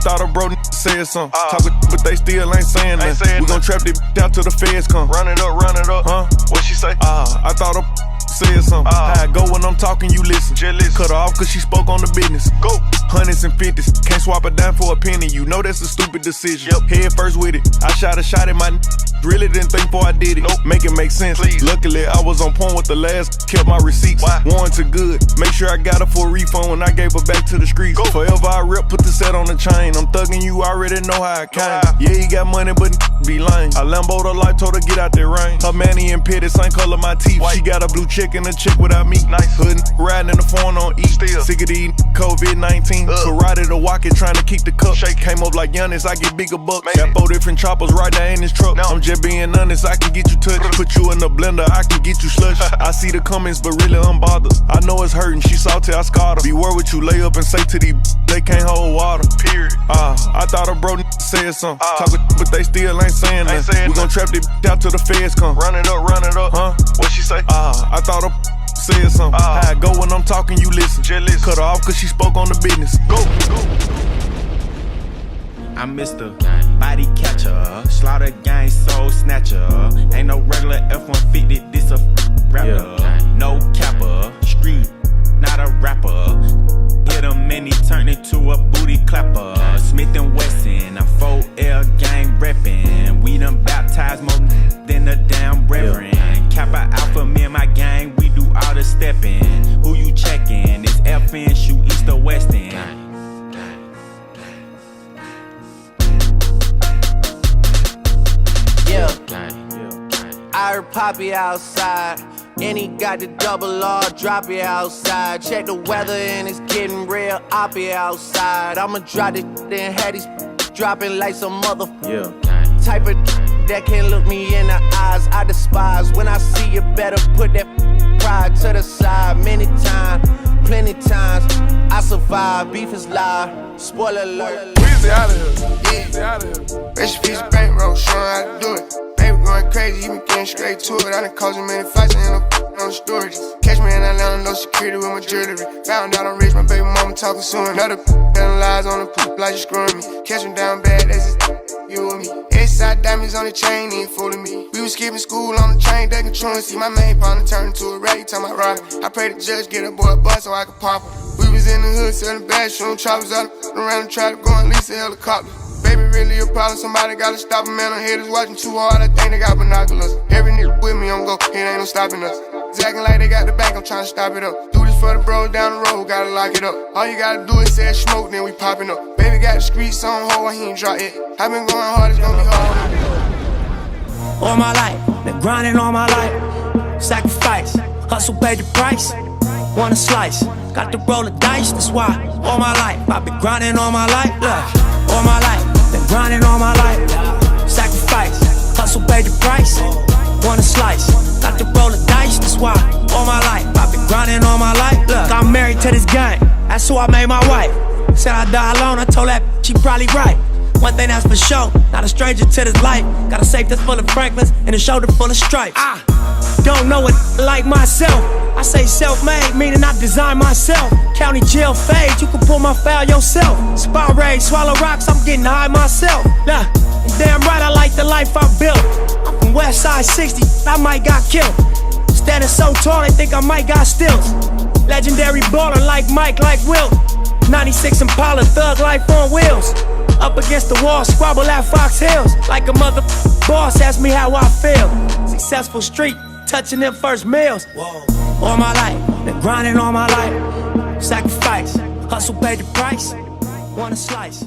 thought a bro said something. Talking, but they still ain't saying nothing. We gon' trap this out till the feds come. Run it up, huh? What she say? I thought a said something. How I go when I'm talking, you listen. Cut her off cause she spoke on the business. Go. Hundreds and fifties, can't swap a dime for a penny. You know that's a stupid decision. Head first with it. I shot a shot at my really didn't think before I did it. Make it make sense. Please. Luckily, I was on point with the last. Kept my receipts. Warranted good. Make sure I got her for a refund when I gave her back to the streets. Go. Forever I rip, put the set on the chain. I'm thugging you, already know how I came. Yeah, he got money, but be lame. I Lambo'd her life, told her get out that rain. Her manny and pitted, same color my teeth. White. She got a blue chick and a chick without me. Nice. Hood riding in the phone on E. Still. Sick of these COVID-19. Karate to walk it, trying to keep the cup. Shake came up like Giannis, I get bigger bucks. Got 4 different choppers right there in this truck. I'm just being honest, I can get you touched. Put you in the blender, I can get you slush. I see the comments, but really unbothered. I know it's hurting, she salty, I scarred her. Beware what you lay up and say to these they can't hold water. Period. I thought a bro said something. Talking, but they still ain't saying nothing. We gon' trap this out till the feds come. Run it up, huh? What she say? I thought a said something. How I go when I'm talking, you listen. Cut her off cause she spoke on the business. Go. I'm Mr. Body Catcher, Slaughter Gang Soul Snatcher. Ain't no regular F-150, this a rapper. No capper, street, not a rapper. Hit him and he turned into a booty clapper. Smith and Wesson, I'm 4L gang reppin'. We done baptized more than a damn reverend. Kappa Alpha, me and my gang, we do all the steppin'. Who you checkin'? It's FN, shoot east or west end. I heard Poppy outside, and he got the double R, drop it outside. Check the weather and it's getting real, I'll be outside. I'ma drop this then have these dropping like some mother type of that can't look me in the eyes. I despise when I see you, better put that pride to the side. Many times, plenty times, I survive. Beef is live, spoiler alert. Weezy out of here, Rest in peace, bankroll, showing how to do it. Baby going crazy, he been getting straight to it. I done caused him many fights, I ain't no on the storage. Catch me in Atlanta, no security with my jewelry. Found out I'm rich, my baby mama talking soon. Another telling lies on the poop like you screwing me. Catch him down bad, that's just you and me. Side diamonds on the chain, ain't fooling me. We was skipping school on the train, ducking truancy. My main partner turned into a rat, time I ride. I pray the judge get a boy a bus so I could pop him. We was in the hood selling bad, shooting choppers out around and try to go and lease a helicopter. Baby, really a problem, somebody gotta stop him. Man, I'm haters watching too hard, I think they got binoculars. Every nigga with me, I'm go, it ain't no stopping us. It's acting like they got the bank, I'm trying to stop it up. Do this for the bros down the road, gotta lock it up. All you gotta do is say smoke, then we popping up. Baby got the streets on hold, he ain't drop it. I been going hard, it's gonna be hard. All my life, been grinding all my life. Sacrifice, hustle paid the price. Want a slice, got to roll the dice, that's why. All my life, I've been grinding all my life. Look, all my life, been grinding all my life. Sacrifice, hustle paid the price. Want a slice, got to roll the dice, that's why. All my life, I've been grinding all my life. Look, I'm married to this gang, that's who I made my wife. Said I die alone, I told that she probably right. One thing that's for sure, not a stranger to this life. Got a safe that's full of Franklins and a shoulder full of stripes. I don't know it like myself. I say self-made, meaning I design myself. County jail fade, you can pull my file yourself. Spy raid, swallow rocks, I'm getting high myself. Nah, damn right I like the life I built. I'm from West Side 60, I might got killed. Standing so tall, they think I might got stills. Legendary baller like Mike, like Wilt. 96 Impala, thug life on wheels. Up against the wall, squabble at Fox Hills. Like a mother boss, ask me how I feel. Successful street, touching them first meals. All my life, been grinding all my life. Sacrifice, hustle paid the price. Want a slice.